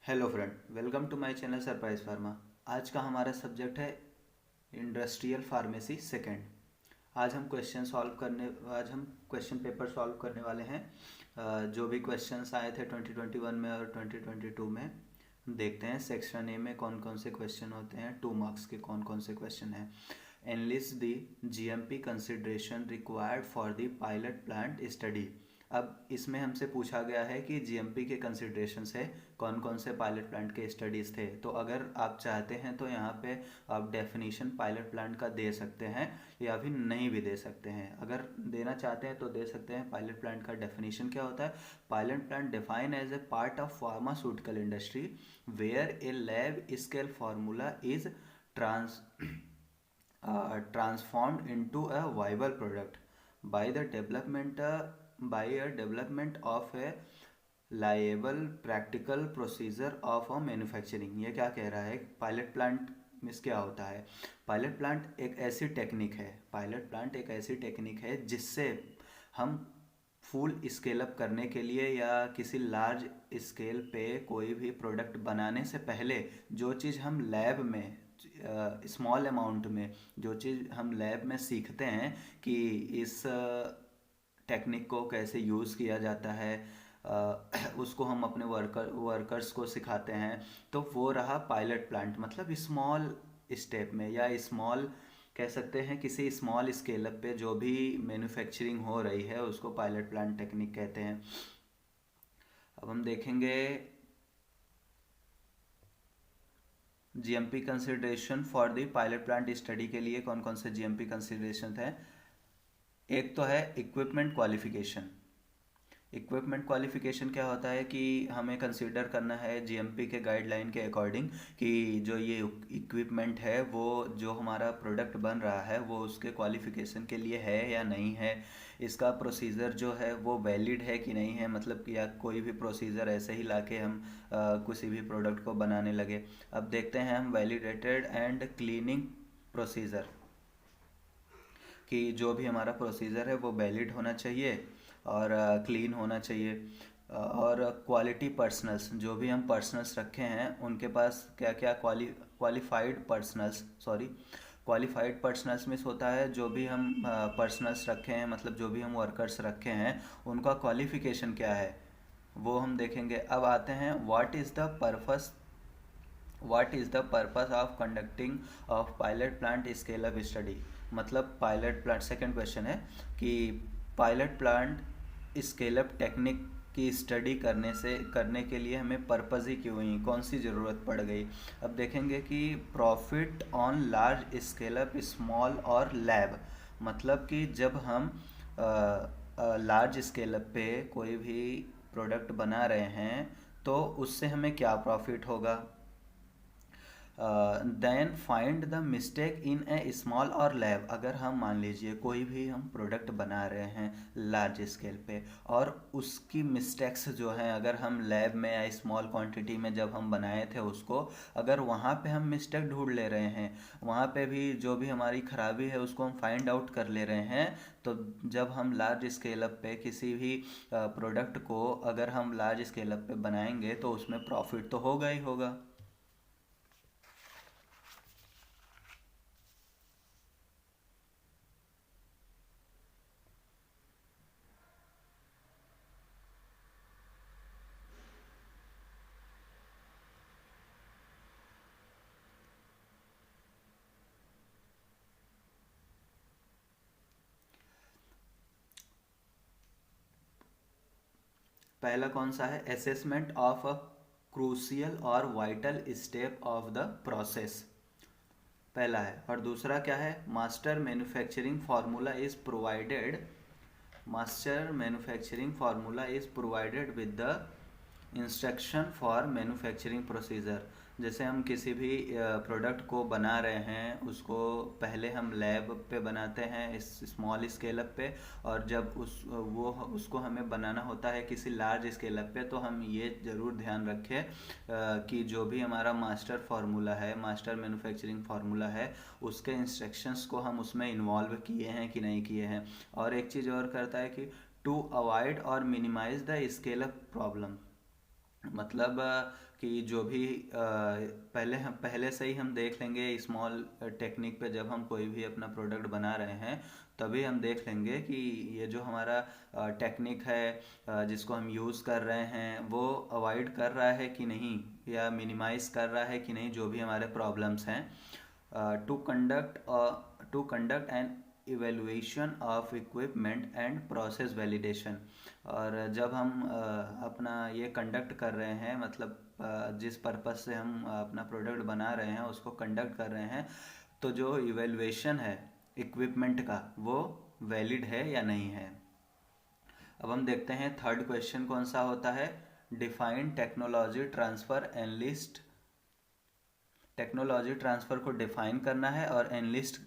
Hello friend, welcome to my channel surprise pharma. आज का हमारा सब्जेक्ट है इंडस्ट्रियल फार्मेसी सेकेंड। आज हम क्वेश्चन पेपर सॉल्व करने वाले हैं। जो भी क्वेश्चंस आए थे 2021 में और 2022 में, देखते हैं सेक्शन ए में कौन कौन से क्वेश्चन होते हैं, 2 मार्क्स के कौन कौन से क्वेश्चन हैं। Analyst the GMP consideration required for the pilot plant study. अब इसमें हमसे पूछा गया है कि जीएमपी के कंसिडरेशन से कौन कौन से पायलट प्लांट के स्टडीज़ थे। तो अगर आप चाहते हैं तो यहाँ पे आप डेफिनेशन पायलट प्लांट का दे सकते हैं या फिर नहीं भी दे सकते हैं। अगर देना चाहते हैं तो दे सकते हैं। पायलट प्लांट का डेफिनेशन क्या होता है? Pilot plant define as a part of pharmaceutical industry where a lab scale formula is trans transformed into a viable product by the development by a development of a liable practical procedure of a manufacturing। ये क्या कह रहा है? Pilot plant में क्या होता है? Pilot plant एक ऐसी टेक्निक है, जिससे हम फुल स्केल अप करने के लिए या किसी लार्ज स्केल पे कोई भी प्रोडक्ट बनाने से पहले जो चीज़ हम लैब में स्मॉल अमाउंट में जो चीज़ हम लैब में सीखते हैं कि इस टेक्निक को कैसे यूज़ किया जाता है, उसको हम अपने वर्कर्स को सिखाते हैं। तो वो रहा पायलट प्लांट। मतलब स्मॉल स्टेप में या स्मॉल कह सकते हैं, किसी स्मॉल स्केल अप पे जो भी मैन्युफैक्चरिंग हो रही है उसको पायलट प्लांट टेक्निक कहते हैं। अब हम देखेंगे GMP consideration for the pilot plant study के लिए कौन कौन से जीएमपी कंसिडरेशन थे। एक तो है इक्विपमेंट क्वालिफिकेशन। इक्विपमेंट क्वालिफिकेशन क्या होता है कि हमें कंसीडर करना है जीएमपी के गाइडलाइन के अकॉर्डिंग कि जो ये इक्विपमेंट है वो जो हमारा प्रोडक्ट बन रहा है वो उसके क्वालिफिकेशन के लिए है या नहीं है। इसका प्रोसीजर जो है वो वैलिड है कि नहीं है, मतलब कि या कोई भी प्रोसीजर ऐसे ही लाके हम किसी भी प्रोडक्ट को बनाने लगे। अब देखते हैं हम वैलिडेटेड एंड क्लीनिंग प्रोसीजर, कि जो भी हमारा प्रोसीजर है वो वैलिड होना चाहिए और क्लीन होना चाहिए। और क्वालिटी पर्सनल्स, जो भी हम पर्सनल्स रखे हैं उनके पास क्या क्या क्वालिफाइड पर्सनल्स मिस होता है। जो भी हम पर्सनल्स रखे हैं, मतलब जो भी हम वर्कर्स रखे हैं, उनका क्वालिफिकेशन क्या है वो हम देखेंगे। अब आते हैं what is the purpose of conducting of pilot plant scale up study. मतलब पायलट प्लांट, सेकंड क्वेश्चन है कि pilot plant scale up technique की स्टडी करने के लिए हमें पर्पज़ ही क्यों हुई, कौन सी ज़रूरत पड़ गई। अब देखेंगे कि profit on large scale up small और लैब। मतलब कि जब हम लार्ज स्केल अप पे कोई भी प्रोडक्ट बना रहे हैं तो उससे हमें क्या प्रॉफिट होगा। Then find the mistake in a small और लैब। अगर हम मान लीजिए कोई भी हम प्रोडक्ट बना रहे हैं लार्ज स्केल पे और उसकी मिस्टेक्स जो हैं, अगर हम लैब में या स्मॉल क्वांटिटी में जब हम बनाए थे उसको, अगर वहाँ पे हम मिस्टेक ढूंढ ले रहे हैं, वहाँ पे भी जो भी हमारी खराबी है उसको हम फाइंड आउट कर ले रहे हैं, तो जब हम लार्ज स्केल अप पे किसी भी प्रोडक्ट को अगर हम लार्ज स्केल अप पे बनाएंगे तो उसमें प्रॉफिट तो होगा ही होगा। पहला कौन सा है? असेसमेंट ऑफ अ क्रूशियल और vital step of the process, पहला है। और दूसरा क्या है? Master manufacturing formula is provided with the instruction for manufacturing procedure. जैसे हम किसी भी प्रोडक्ट को बना रहे हैं उसको पहले हम लैब पे बनाते हैं इस स्मॉल स्केल अप पे, और जब उसको हमें बनाना होता है किसी लार्ज स्केल अप पे तो हम ये ज़रूर ध्यान रखें कि जो भी हमारा मास्टर मैन्युफैक्चरिंग फार्मूला है उसके इंस्ट्रक्शंस को हम उसमें इन्वॉल्व किए हैं कि नहीं किए हैं। और एक चीज़ और करता है कि टू अवॉइड और minimize the scale up problem. मतलब कि जो भी पहले से ही हम देख लेंगे स्मॉल टेक्निक पे, जब हम कोई भी अपना प्रोडक्ट बना रहे हैं तभी हम देख लेंगे कि ये जो हमारा टेक्निक है जिसको हम यूज़ कर रहे हैं वो अवॉइड कर रहा है कि नहीं, या मिनिमाइज कर रहा है कि नहीं जो भी हमारे प्रॉब्लम्स हैं। To conduct to conduct an evaluation of equipment and process validation. और जब हम अपना ये कंडक्ट कर रहे हैं, मतलब जिस पर्पस से हम अपना प्रोडक्ट बना रहे हैं उसको कंडक्ट कर रहे हैं, तो जो इवेलुएशन है इक्विपमेंट का वो वैलिड है या नहीं है। अब हम देखते हैं थर्ड क्वेश्चन कौन सा होता है। Define technology transfer enlist. Technology transfer को डिफाइन करना है और एनलिस्ट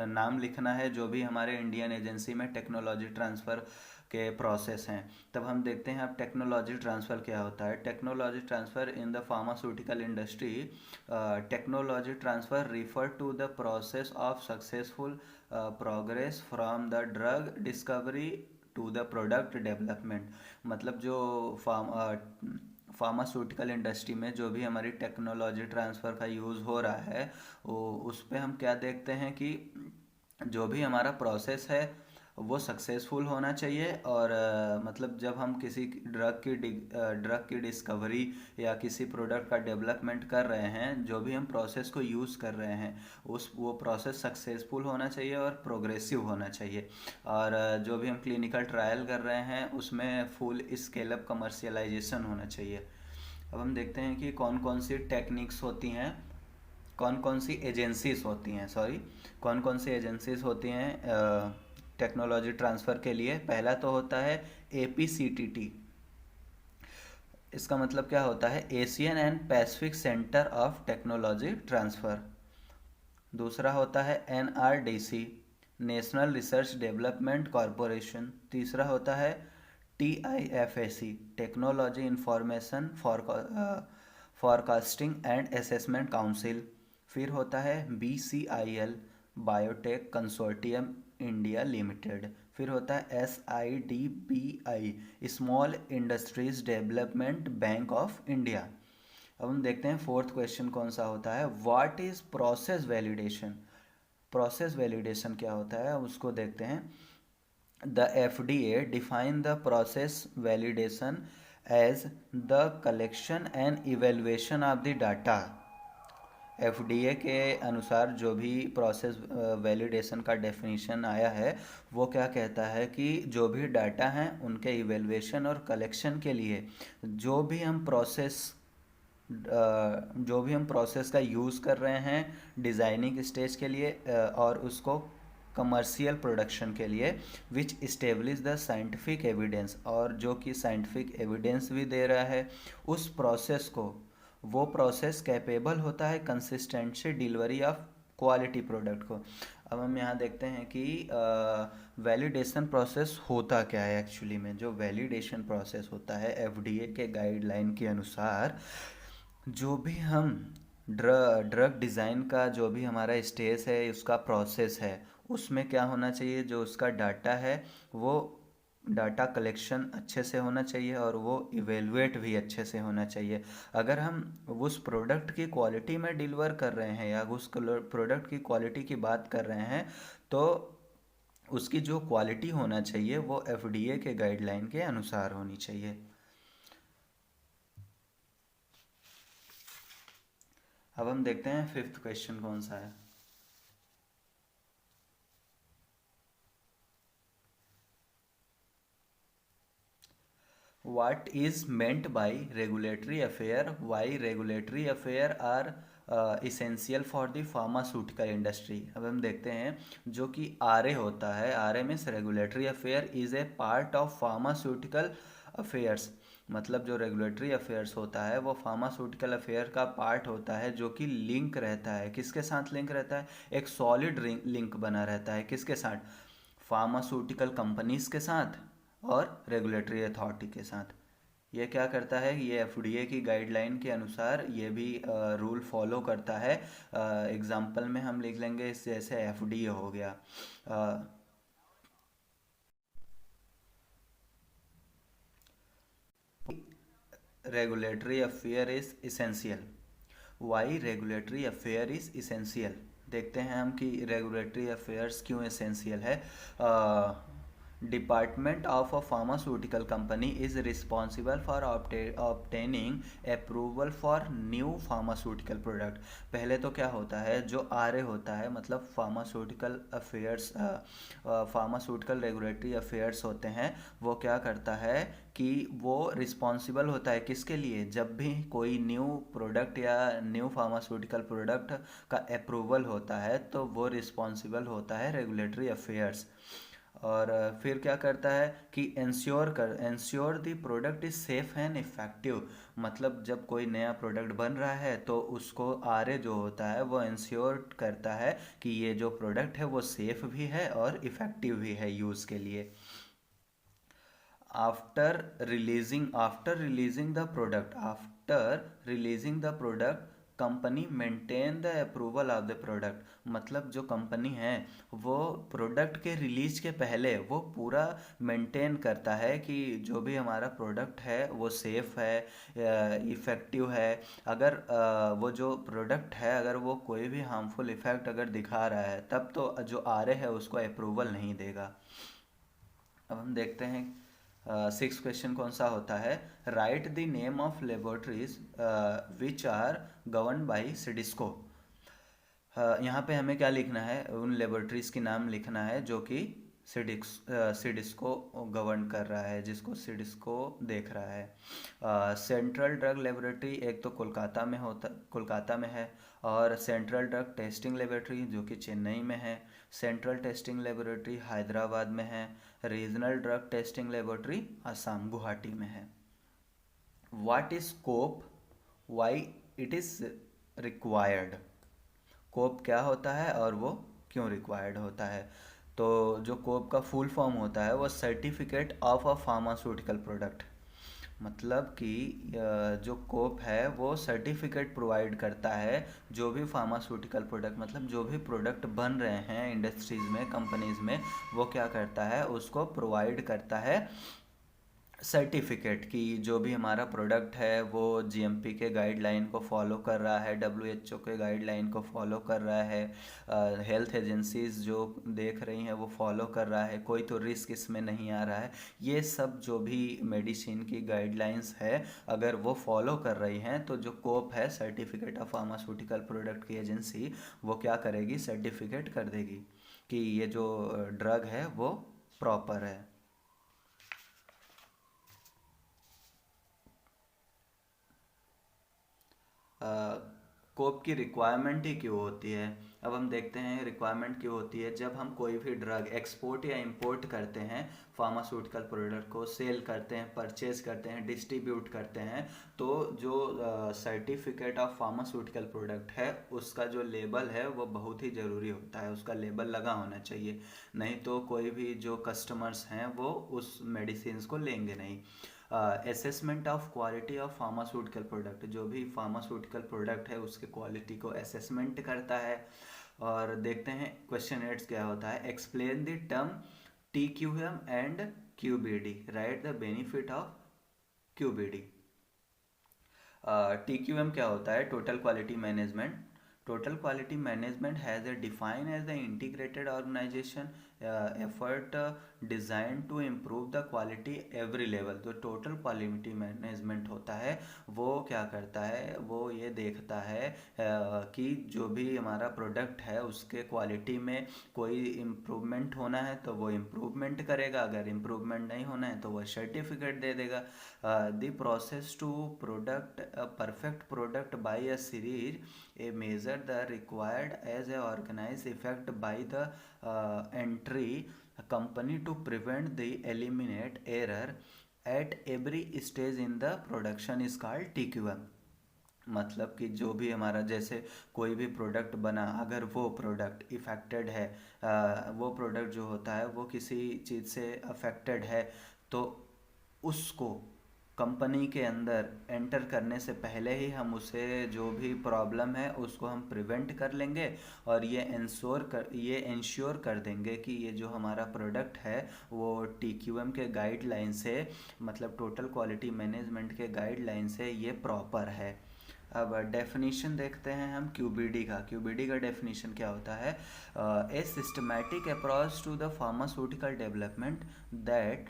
नाम लिखना है जो भी हमारे इंडियन एजेंसी में टेक्नोलॉजी ट्रांसफ़र के प्रोसेस हैं। तब हम देखते हैं अब टेक्नोलॉजी ट्रांसफ़र क्या होता है। Technology transfer in the pharmaceutical industry. Technology transfer refer to the process of successful progress from the drug discovery to the product development. मतलब जो फार्मास्यूटिकल इंडस्ट्री में जो भी हमारी टेक्नोलॉजी ट्रांसफ़र का यूज़ हो रहा है वो उस पे हम क्या देखते हैं कि जो भी हमारा प्रोसेस है वो सक्सेसफुल होना चाहिए। और मतलब जब हम किसी ड्रग की डिस्कवरी या किसी प्रोडक्ट का डेवलपमेंट कर रहे हैं, जो भी हम प्रोसेस को यूज़ कर रहे हैं वो प्रोसेस सक्सेसफुल होना चाहिए और प्रोग्रेसिव होना चाहिए। और जो भी हम क्लिनिकल ट्रायल कर रहे हैं उसमें फुल स्केल अप कमर्शियलाइजेशन होना चाहिए। अब हम देखते हैं कि कौन कौन सी टेक्निक्स होती हैं, कौन कौन सी एजेंसीज होती हैं, सॉरी, कौन कौन सी एजेंसीज होती हैं टेक्नोलॉजी ट्रांसफ़र के लिए। पहला तो होता है APCTT। इसका मतलब क्या होता है, Asian and Pacific centre of technology transfer. दूसरा होता है NRDC, national research development corporation. तीसरा होता है TIFAC, technology information forecasting and assessment council. फिर होता है BCIL, biotech consortium India limited. फिर होता है SIDBI, small industries development bank of India. अब हम देखते हैं फोर्थ क्वेश्चन कौन सा होता है। What is process validation. Process validation क्या होता है उसको देखते हैं। The FDA define the process validation as the collection and evaluation of the data। FDA के अनुसार जो भी प्रोसेस वैलिडेशन का डेफिनेशन आया है वो क्या कहता है कि जो भी डाटा हैं उनके इवेलुएशन और कलेक्शन के लिए जो भी हम प्रोसेस का यूज़ कर रहे हैं डिज़ाइनिंग स्टेज के लिए और उसको कमर्शियल प्रोडक्शन के लिए, विच इस्टेब्लिश द साइंटिफिक एविडेंस, और जो कि साइंटिफिक एविडेंस भी दे रहा है उस प्रोसेस को, वो प्रोसेस कैपेबल होता है consistency delivery of quality product को। अब हम यहाँ देखते हैं कि वैलिडेशन प्रोसेस होता क्या है एक्चुअली में। जो वैलिडेशन प्रोसेस होता है FDA के गाइडलाइन के अनुसार, जो भी हम ड्रग डिज़ाइन का जो भी हमारा स्टेज है उसका प्रोसेस है उसमें क्या होना चाहिए, जो उसका डाटा है वो डाटा कलेक्शन अच्छे से होना चाहिए और वो इवेलुएट भी अच्छे से होना चाहिए। अगर हम उस प्रोडक्ट की क्वालिटी में डिलीवर कर रहे हैं या उस प्रोडक्ट की क्वालिटी की बात कर रहे हैं तो उसकी जो क्वालिटी होना चाहिए वो FDA के गाइडलाइन के अनुसार होनी चाहिए। अब हम देखते हैं फिफ्थ क्वेश्चन कौन सा है। What is meant by regulatory affair? Why regulatory affair are essential for the pharmaceutical industry? अब हम देखते हैं जो कि RA होता है, RA means regulatory affair is a part of pharmaceutical affairs. मतलब जो रेगुलेटरी अफेयर्स होता है वो फार्मास्यूटिकल अफेयर का पार्ट होता है जो कि लिंक रहता है, किसके साथ लिंक रहता है, एक सॉलिड लिंक बना रहता है, किसके साथ, फार्मास्यूटिकल कंपनीज के साथ और रेगुलेटरी अथॉरिटी के साथ। ये क्या करता है, ये FDA की गाइडलाइन के अनुसार ये भी रूल फॉलो करता है। एग्जाम्पल में हम लिख लेंगे इस जैसे FDA हो गया। Regulatory affair is essential. Why regulatory affair is essential. देखते हैं हम कि रेगुलेटरी अफेयर्स क्यों एसेंशियल है। Department of a pharmaceutical company is responsible for obtaining approval for new pharmaceutical product. पहले तो क्या होता है, जो आर होता है मतलब pharmaceutical affairs, pharmaceutical regulatory affairs होते हैं, वो क्या करता है कि वो रिस्पॉन्सिबल होता है किसके लिए, जब भी कोई न्यू प्रोडक्ट या न्यू फार्मास्यूटिकल प्रोडक्ट का अप्रूवल होता है तो वो रिस्पॉन्सिबल होता है रेगुलेटरी अफेयर्स। और फिर क्या करता है कि ensure the product is safe and effective. मतलब जब कोई नया प्रोडक्ट बन रहा है तो उसको आर जो होता है वो इंश्योर करता है कि ये जो प्रोडक्ट है वो सेफ भी है और इफ़ेक्टिव भी है यूज़ के लिए। After releasing the product company maintain the approval of the product. मतलब जो कंपनी है वो प्रोडक्ट के रिलीज के पहले वो पूरा मेंटेन करता है कि जो भी हमारा प्रोडक्ट है वो सेफ है, इफ़ेक्टिव है। अगर वो जो प्रोडक्ट है अगर वो कोई भी हार्मफुल इफ़ेक्ट अगर दिखा रहा है तब तो जो आर है उसको अप्रूवल नहीं देगा। अब हम देखते हैं सिक्स क्वेश्चन कौन सा होता है। Write the name of laboratories which are govern by CDSCO. यहाँ पे हमें क्या लिखना है, उन लेबोरेटरीज के नाम लिखना है जो कि सिडिस्को गवर्न कर रहा है, जिसको सिडिस्को देख रहा है। सेंट्रल ड्रग लेबोरेटरी एक तो कोलकाता में है, और सेंट्रल ड्रग टेस्टिंग लेबोरेटरी जो कि चेन्नई में है। सेंट्रल टेस्टिंग लेबोरेटरी हैदराबाद में है। Regional drug testing laboratory Assam Guwahati में है। What is COPP, why it is required. COPP क्या होता है और वो क्यों रिक्वायर्ड होता है। तो जो कोप का फुल फॉर्म होता है वो certificate of a pharmaceutical product. मतलब कि जो कोप है वो सर्टिफिकेट प्रोवाइड करता है जो भी फार्मास्यूटिकल प्रोडक्ट, मतलब जो भी प्रोडक्ट बन रहे हैं इंडस्ट्रीज़ में, कंपनीज़ में, वो क्या करता है उसको प्रोवाइड करता है सर्टिफिकेट कि जो भी हमारा प्रोडक्ट है वो जीएमपी के गाइडलाइन को फॉलो कर रहा है, डब्ल्यूएचओ के गाइडलाइन को फॉलो कर रहा है, हेल्थ एजेंसीज जो देख रही हैं वो फॉलो कर रहा है, कोई तो रिस्क इसमें नहीं आ रहा है। ये सब जो भी मेडिसिन की गाइडलाइंस है अगर वो फॉलो कर रही हैं तो जो कोप है, सर्टिफिकेट ऑफ फार्मास्यूटिकल प्रोडक्ट की एजेंसी, वो क्या करेगी, सर्टिफिकेट कर देगी कि ये जो ड्रग है वो प्रॉपर है। कोप की रिक्वायरमेंट ही क्यों होती है। अब हम देखते हैं रिक्वायरमेंट क्यों होती है। जब हम कोई भी ड्रग एक्सपोर्ट या इंपोर्ट करते हैं, फार्मास्यूटिकल प्रोडक्ट को सेल करते हैं, परचेज करते हैं, डिस्ट्रीब्यूट करते हैं, तो जो सर्टिफिकेट ऑफ फार्मास्यूटिकल प्रोडक्ट है उसका जो लेबल है वो बहुत ही ज़रूरी होता है, उसका लेबल लगा होना चाहिए। नहीं तो कोई भी जो कस्टमर्स हैं वो उस मेडिसिन को लेंगे नहीं। Assessment of quality of pharmaceutical product, जो भी फार्मास्यूटिकल प्रोडक्ट है उसके क्वालिटी को असेसमेंट करता है। और देखते हैं क्वेश्चन एट्स क्या होता है। Explain the term T Q M and Q B D, write the benefit of Q B D. T Q M क्या होता है, total quality management. Total quality management has a define as the integrated organization effort design to improve the quality every level. जो total quality management होता है वो क्या करता है, वो ये देखता है कि जो भी हमारा प्रोडक्ट है उसके क्वालिटी में कोई इम्प्रूवमेंट होना है तो वो इम्प्रूवमेंट करेगा, अगर इम्प्रूवमेंट नहीं होना है तो वह सर्टिफिकेट दे देगा। The process to product a perfect product by a series a measure the required as a organized effect by the entry company to prevent the eliminate error at every stage in the production is called TQM। मतलब कि जो भी हमारा जैसे कोई भी product बना, अगर वो प्रोडक्ट इफ़ेक्टेड है, वो प्रोडक्ट जो होता है वो किसी चीज़ से अफेक्टेड है तो उसको कंपनी के अंदर एंटर करने से पहले ही हम उसे जो भी प्रॉब्लम है उसको हम प्रिवेंट कर लेंगे, और ये इंश्योर कर देंगे कि ये जो हमारा प्रोडक्ट है वो TQM के गाइडलाइन से, मतलब टोटल क्वालिटी मैनेजमेंट के गाइडलाइन से ये प्रॉपर है। अब डेफिनेशन देखते हैं हम QBD का। QBD का डेफिनेशन क्या होता है? A systematic approach to the pharmaceutical development that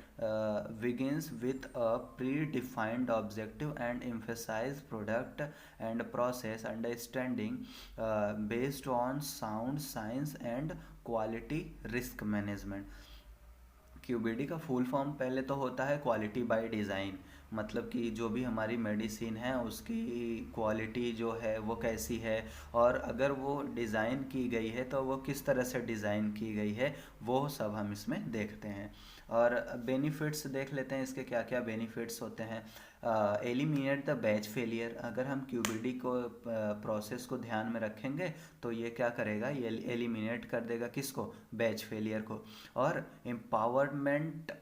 begins with a predefined objective and emphasize product and process understanding based on sound science and quality risk management। QBD का full form पहले तो होता है quality by design, मतलब कि जो भी हमारी मेडिसिन है उसकी क्वालिटी जो है वो कैसी है, और अगर वो डिज़ाइन की गई है तो वो किस तरह से डिज़ाइन की गई है, वो सब हम इसमें देखते हैं। और बेनिफिट्स देख लेते हैं इसके क्या क्या बेनिफिट्स होते हैं। Eliminate the batch failure. अगर हम QBD को प्रोसेस को ध्यान में रखेंगे तो ये क्या करेगा, ये एलिमिनेट कर देगा किसको, बैच फेलियर को। और empowerment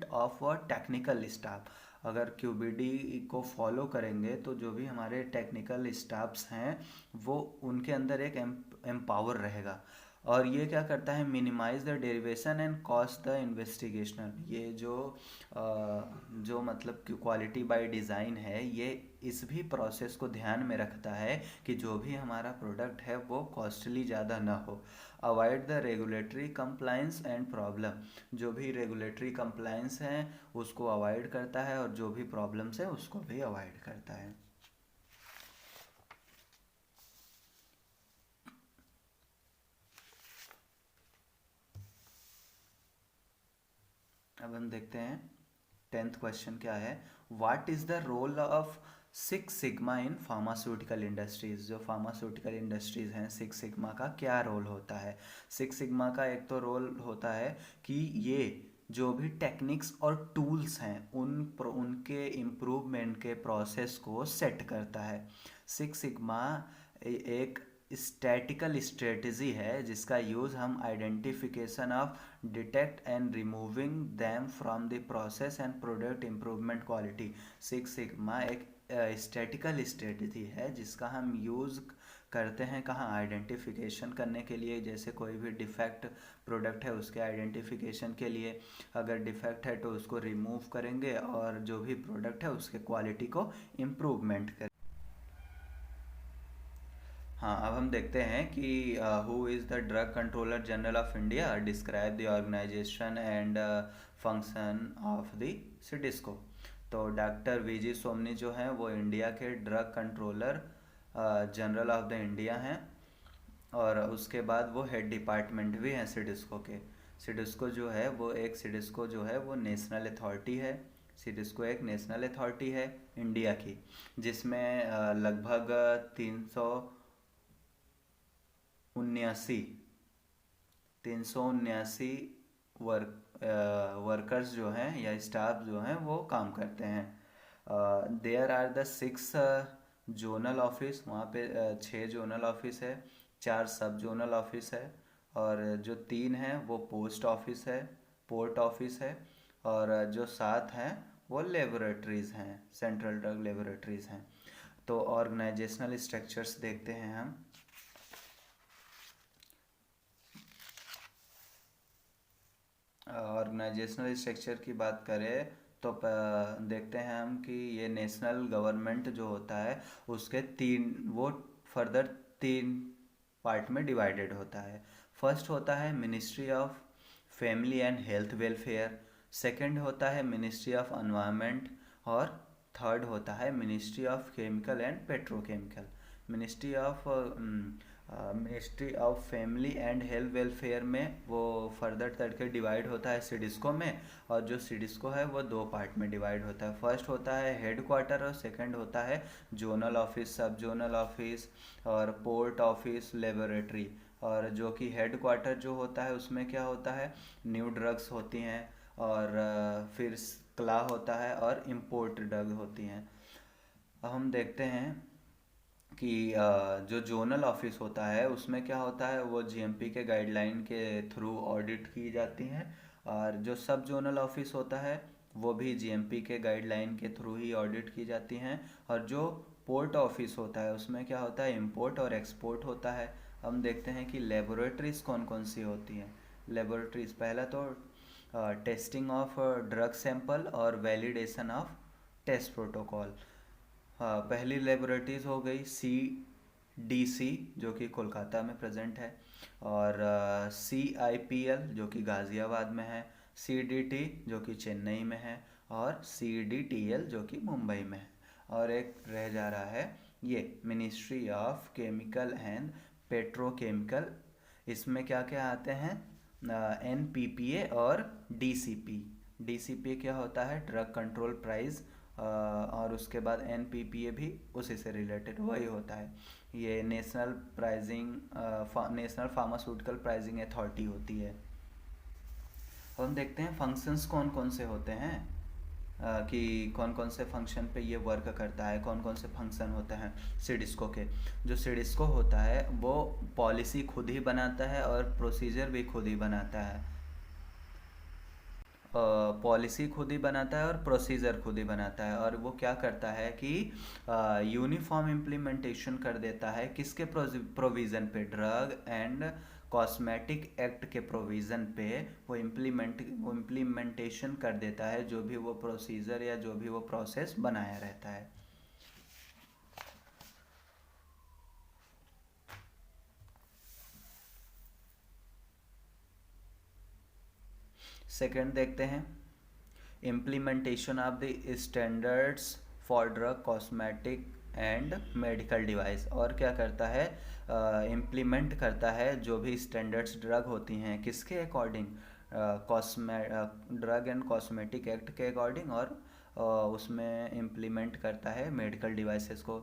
of a technical staff. अगर QBD को फॉलो करेंगे तो जो भी हमारे टेक्निकल स्टाफ्स हैं वो उनके अंदर एक एम्पावर रहेगा। और ये क्या करता है, minimize the derivation and cost the investigational. ये जो मतलब कि क्वालिटी बाय डिज़ाइन है, ये इस भी प्रोसेस को ध्यान में रखता है कि जो भी हमारा प्रोडक्ट है वो कॉस्टली ज़्यादा ना हो। Avoid the regulatory compliance and problem. जो भी रेगुलेटरी कंप्लाइंस है उसको अवॉइड करता है, और जो भी प्रॉब्लम्स है उसको भी अवॉइड करता है। अब हम देखते हैं 10th क्वेश्चन क्या है। What is the role of six sigma in pharmaceutical industries. जो फार्मास्यूटिकल इंडस्ट्रीज हैं, सिक्स सिग्मा का क्या रोल होता है? सिक्स सिग्मा का एक तो रोल होता है कि ये जो भी टेक्निक्स और टूल्स हैं उनके इम्प्रूवमेंट के प्रोसेस को सेट करता है। सिक्स सिग्मा एक स्टैटिकल स्ट्रेटजी है जिसका यूज़ हम identification of detect and removing them from the process and product improvement quality. Six sigma एक स्टैटिकल स्ट्रेटजी है जिसका हम यूज़ करते हैं कहाँ, आइडेंटिफिकेशन करने के लिए। जैसे कोई भी डिफेक्ट प्रोडक्ट है उसके आइडेंटिफिकेशन के लिए, अगर डिफेक्ट है तो उसको रिमूव करेंगे, और जो भी प्रोडक्ट है उसके क्वालिटी को इम्प्रूवमेंट करेंगे। हाँ, अब हम देखते हैं कि who is the drug controller general of India, describe the organization and function of the CDSCO. तो डॉक्टर VG सोमनी जो हैं वो इंडिया के drug controller general of the India हैं, और उसके बाद वो हेड डिपार्टमेंट भी हैं सिडिस्को के। सिडिस्को जो है वो नेशनल अथॉरिटी है। सिडिस्को एक नेशनल अथॉरिटी है इंडिया की, जिसमें लगभग 379 379 वर्कर्स जो हैं या स्टाफ जो हैं वो काम करते हैं। There are the 6 zonal office. वहाँ पे 6 जोनल ऑफिस है, 4 सब जोनल ऑफिस है, और जो 3 हैं वो पोस्ट ऑफिस है, पोर्ट ऑफिस है, और जो 7 हैं वो लेबोरेटरीज़ हैं, सेंट्रल ड्रग लेबोरेटरीज़ हैं। तो ऑर्गेनाइजेशनल स्ट्रक्चर्स देखते हैं हम। ऑर्गेनाइजेशनल स्ट्रक्चर की बात करें तो देखते हैं हम कि ये नेशनल गवर्नमेंट जो होता है उसके फर्दर 3 पार्ट में डिवाइडेड होता है। फर्स्ट होता है ministry of family and health welfare, second होता है मिनिस्ट्री ऑफ एनवायरनमेंट, और थर्ड होता है ministry of chemical and petrochemical. Ministry of family and health welfare में वो फर्दर करके डिवाइड होता है सिडिस्को में, और जो सिडिस्को है वो 2 पार्ट में डिवाइड होता है। फर्स्ट होता है हेड क्वार्टर, और सेकंड होता है जोनल ऑफिस, सब जोनल ऑफिस, और पोर्ट ऑफिस, लेबोरेटरी। और जो कि हेड क्वार्टर जो होता है उसमें क्या होता है, न्यू ड्रग्स होती हैं, और फिर क्ला होता है, और इम्पोर्ट ड्रग होती हैं। अब हम देखते हैं कि जो जोनल ऑफिस होता है उसमें क्या होता है, वो GMP के गाइडलाइन के थ्रू ऑडिट की जाती हैं। और जो सब जोनल ऑफिस होता है वो भी जीएमपी के गाइडलाइन के थ्रू ही ऑडिट की जाती हैं। और जो पोर्ट ऑफिस होता है उसमें क्या होता है, इंपोर्ट और एक्सपोर्ट होता है। हम देखते हैं कि लेबोरेटरीज कौन कौन सी होती हैं। लेबोरेटरीज, पहला तो टेस्टिंग ऑफ ड्रग सैंपल और वैलिडेशन ऑफ टेस्ट प्रोटोकॉल। पहली लेबोरेटरीज हो गई CDC जो कि कोलकाता में प्रेजेंट है, और CIPL जो कि गाज़ियाबाद में है, CDT जो कि चेन्नई में है, और CDTL जो कि मुंबई में है। और एक रह जा रहा है ये ministry of chemical and petrochemical. इसमें क्या क्या आते हैं, NPPA और DCP। DCP क्या होता है, ड्रग कंट्रोल प्राइस, और उसके बाद NPPA भी उसी से रिलेटेड वही होता है। ये नेशनल फार्मास्यूटिकल प्राइसिंग अथॉरिटी होती है। अब हम देखते हैं फंक्शंस कौन कौन से होते हैं, कि कौन कौन से फंक्शन पे ये वर्क करता है, कौन कौन से फंक्शन होते हैं सिडिस्को के। जो सिडिस्को होता है वो पॉलिसी खुद ही बनाता है और प्रोसीजर भी खुद ही बनाता है। पॉलिसी खुद ही बनाता है और प्रोसीजर खुद ही बनाता है। और वो क्या करता है कि यूनिफॉर्म इम्प्लीमेंटेशन कर देता है किसके प्रोविज़न पे, ड्रग एंड कॉस्मेटिक एक्ट के प्रोविज़न पे वो इम्प्लीमेंटेशन कर देता है, जो भी वो प्रोसीजर या जो भी वो प्रोसेस बनाया रहता है। सेकंड देखते हैं, implementation of the standards for drug cosmetic and medical device. और क्या करता है, इम्प्लीमेंट करता है जो भी स्टैंडर्ड्स ड्रग होती हैं किसके according, drug and cosmetic act के अकॉर्डिंग, और उसमें इम्प्लीमेंट करता है मेडिकल डिवाइसेस को।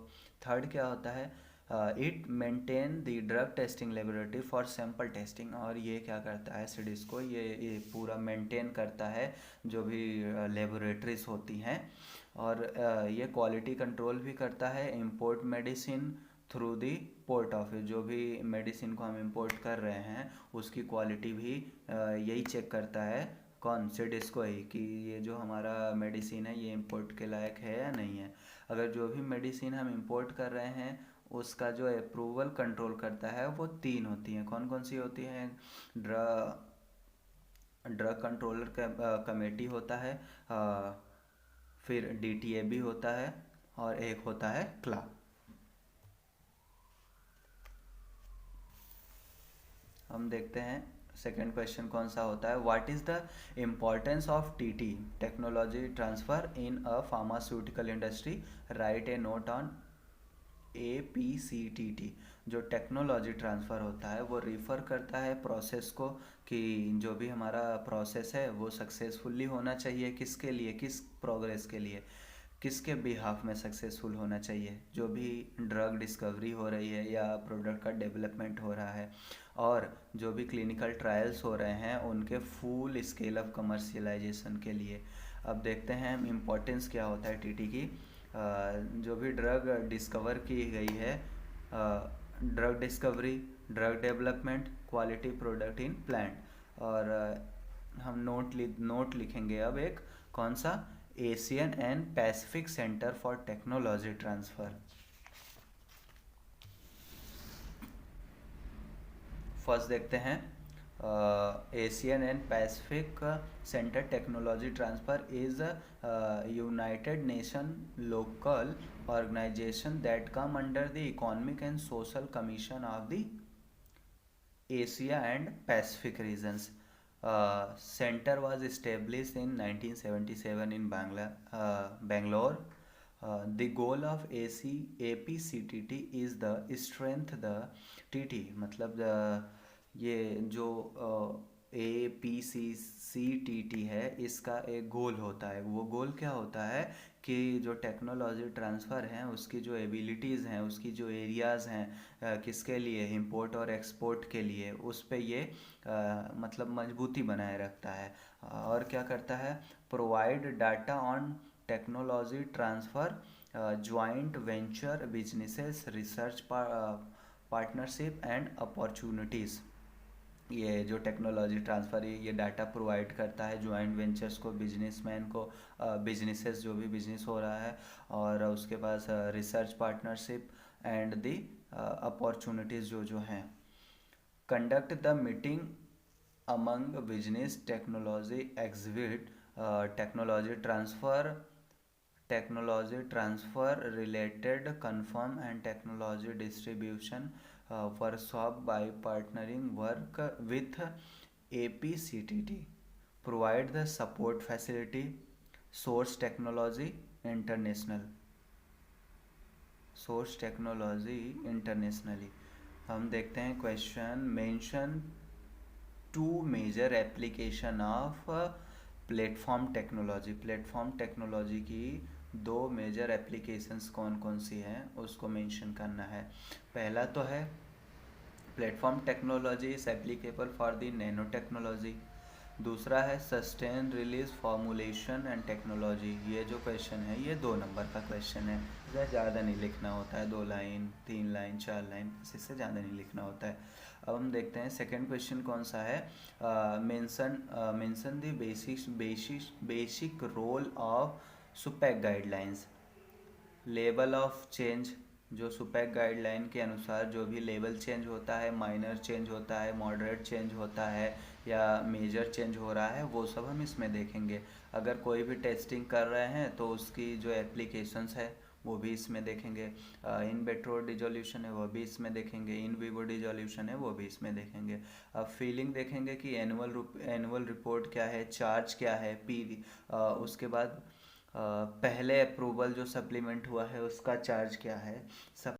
थर्ड क्या होता है, it maintain the drug testing laboratory for sample testing. और ये क्या करता है सिडिस्को, ये पूरा मेंटेन करता है जो भी लेबोरेटरीज होती हैं। और ये क्वालिटी कंट्रोल भी करता है import medicine through the port office. जो भी मेडिसिन को हम इंपोर्ट कर रहे हैं उसकी क्वालिटी भी यही चेक करता है, कौन, सिडिस्को ही, कि ये जो हमारा मेडिसिन है ये इंपोर्ट के लायक है या नहीं है। अगर जो भी मेडिसिन हम इंपोर्ट कर रहे हैं उसका जो अप्रूवल कंट्रोल करता है वो 3 होती हैं। कौन कौन सी होती हैं, ड्रग कंट्रोलर कमेटी होता है, फिर DTA भी होता है, और एक होता है क्ला। हम देखते हैं सेकंड क्वेश्चन कौन सा होता है, what is the importance of TT, technology transfer in a pharmaceutical industry, right A note on APCTT। जो टेक्नोलॉजी ट्रांसफ़र होता है वो रिफ़र करता है प्रोसेस को, कि जो भी हमारा प्रोसेस है वो सक्सेसफुली होना चाहिए, किसके लिए, किस प्रोग्रेस के लिए, किसके बिहाफ में सक्सेसफुल होना चाहिए। जो भी ड्रग डिस्कवरी हो रही है या प्रोडक्ट का डेवलपमेंट हो रहा है, और जो भी क्लिनिकल ट्रायल्स हो रहे हैं उनके फुल स्केल ऑफ कमर्शियलाइजेशन के लिए। अब देखते हैं इम्पोर्टेंस क्या होता है TT की। जो भी ड्रग डिस्कवर की गई है, drug discovery, drug development, quality product in plant. और हम नोट लिखेंगे अब एक, कौन सा, Asian and Pacific centre for technology transfer. First देखते हैं, Asian and Pacific centre technology transfer is united nation local organization that come under the economic and social commission of the Asia and Pacific regions. Center was established in 1977 in Bangalore. The goal of APCTT is the strength the TT, मतलब ये जो APCTT है इसका एक गोल होता है। वो गोल क्या होता है कि जो टेक्नोलॉजी ट्रांसफ़र हैं उसकी जो एबिलिटीज़ हैं, उसकी जो एरियाज़ हैं, किसके लिए, इंपोर्ट और एक्सपोर्ट के लिए, उस पे ये मतलब मजबूती बनाए रखता है। और क्या करता है, provide data on technology transfer, joint venture businesses, research partnership and opportunities. ये जो टेक्नोलॉजी ट्रांसफ़र ये डाटा प्रोवाइड करता है जॉइंट वेंचर्स को, बिजनेसमैन को, बिजनेसेस जो भी बिजनेस हो रहा है, और उसके पास research partnership and the opportunities जो हैं। Conduct the meeting among business technology exhibit technology transfer related confirm and technology distribution workshop by partnering work with APCTT, provide the support facility, source technology internationally। हम देखते हैं question, mention two major application of platform technology की दो major applications कौन कौन सी हैं उसको mention करना है। पहला तो है platform technology is applicable for the nano technology. दूसरा है sustain release formulation and technology. ये जो क्वेश्चन है ये 2 नंबर का क्वेश्चन है, ज़्यादा नहीं लिखना होता है, 2 लाइन 3 लाइन 4 लाइन इससे ज़्यादा नहीं लिखना होता है। अब हम देखते हैं सेकंड क्वेश्चन कौन सा है। Mention the basic role of SUPAC guidelines. Level of change, जो सुपेक गाइडलाइन के अनुसार जो भी लेवल चेंज होता है, माइनर चेंज होता है, मॉडरेट चेंज होता है या मेजर चेंज हो रहा है, वो सब हम इसमें देखेंगे। अगर कोई भी टेस्टिंग कर रहे हैं तो उसकी जो एप्लीकेशंस है वो भी इसमें देखेंगे। इन विट्रो डिजोल्यूशन है वो भी इसमें देखेंगे, इन विवो डिजोल्यूशन है वो भी इसमें देखेंगे। अब फीलिंग देखेंगे कि एनुअल रिपोर्ट क्या है, चार्ज क्या है, उसके बाद पहले अप्रूवल जो सप्लीमेंट हुआ है उसका चार्ज क्या है, सब